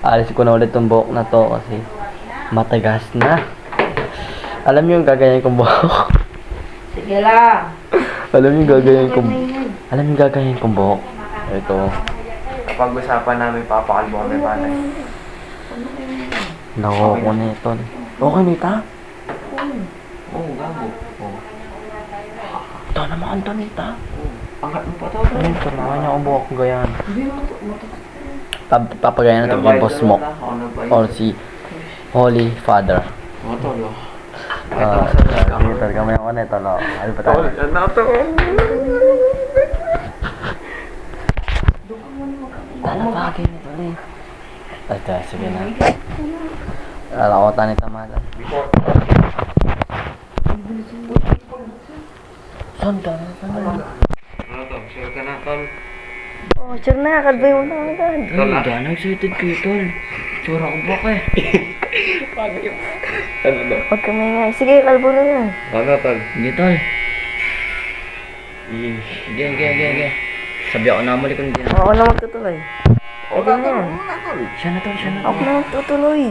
Alis ko na ulit tong buhok na to kasi matagas na. Alam niyo yung gaganyan kong buhok. Sige lang. Alam niyo yung gaganyan kong Alam niyo yung gaganyan kong buhok. Ito. Pag-usapan namin papakalbo kami panay. Nako ko na ito. Okay, Nita? Oo, gago. Oo. Ito naman ito, Nita. Angat mo pa to. Ayun, tumawa niya ang buhok ko ganyan. Hindi mo to. Papagayan na ito yung boss mo. Or si Holy Father. Oo, tolo. Dito kami ako na ito, no? Ano pa tayo? Ano to? Talapagin nito, eh. Ito, sige na. Alakotan ni Tamala. Sanda na, sanda na. Ano to? Sure ka na, tol? Oh, sure na. Kalbay mo na agad. Tol, gano'ng excited kayo, tol. Tsura ko ba kayo? Ano to? Huwag ka maingay. Sige, kalbo na yan. Ano, tol? Hindi, tol. Sige. Sabi ako na muli kung hindi na. Ako na magtutuloy. Pwede na yan. Siya na, tol. Ako na magtutuloy.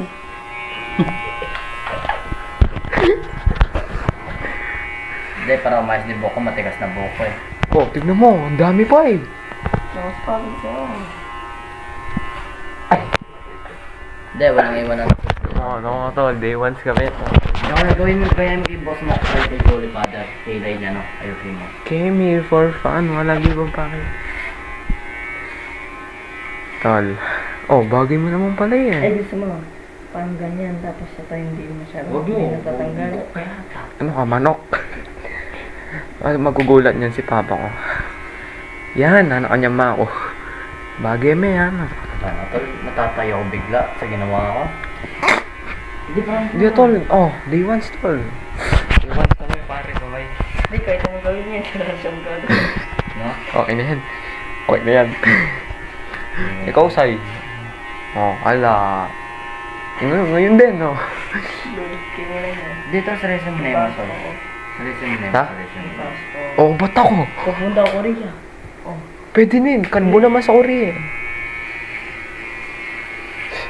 Hindi, para umayos din buhok ko, matigas na buhok ko eh. Oh, tignan mo. Ang dami pa eh. Mas pagod siya. Hindi, walang iwan na. Oo, no, tol. Day ones kami. Yung gawin mo kay boss mo, kay Holy Father, kilay niya, no? Ayusin mo. Came here for fun. Walang ibang pake. Tol. Oh, bagay mo naman pala Ay, yan. gusto mo. Parang ganyan. Tapos ito hindi masyado. Huwag mo. Hindi natatanggal. Ano ka, manok? Magugulat niyan si papa ko. Yan, anak kanya ma ako. Bagay mo yan. Tol, natatayo ko bigla sa ginawa ko. Hindi pa. Hindi, tol. Oh, day ones, tol. Day ones kami, pare, kamay. Hindi, kahit anong gawin niya. Wala siyang gagawin. No? Okay na yan. Okay na yan. Ikaw, Sai. Oh, ala. Ngayon din, no? Kinila niya. Dito sa resume na yun, tol. Sa resume na yun, Ha? sa resume na yun. Oh, ba't ako? Pupunta ako rin siya. Pwede din. Kanbo naman sa uri, eh.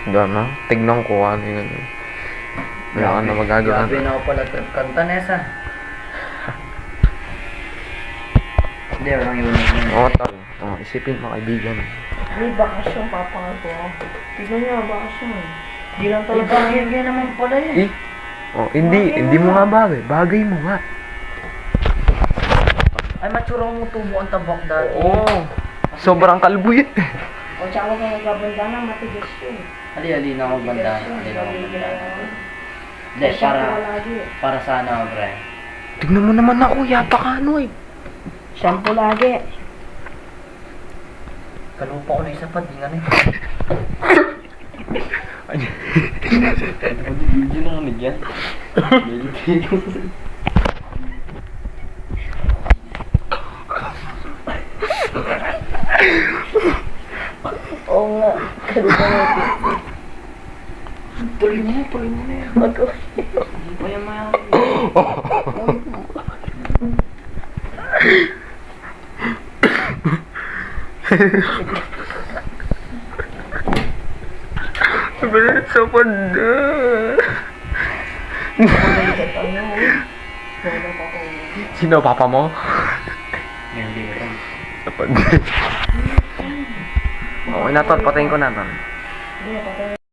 Gana, tignan ko ano yun. Wala ka na magagawa. Grabe na ako pala kanta Nessa. Hindi, walang iwan na. Oo, tol. Oh, isipin mo, kaibigan. May bakasyon, papangal ko. Tignan niya, bakasyon. Hindi lang Eh, talaga. bagay naman pala yun. Eh? Oh, hindi mo nga bagay. Bagay mo nga. Ay, matsurang mo tubo ang tabak dati. Oo. Sobrang kalbo yun. O, tsaka huwag kang nagbabanda na, matigas yun. Ali na ako banda. Ali na ako banda. Hindi, para sa ano, pre. Tignan mo naman ako, yapa ka ano eh. Shampoo lagi. Kalupa ko na isa pa, di nga na Hindi na kami dyan. Oo nga. Kalupa natin. Tuloy mo na yan. Hindi pa yan maya. Bilis sa panda. Sino, papa mo? Hindi rin. Sa panda. Okay na, tol. Patayin ko na, tol. Hindi, patay.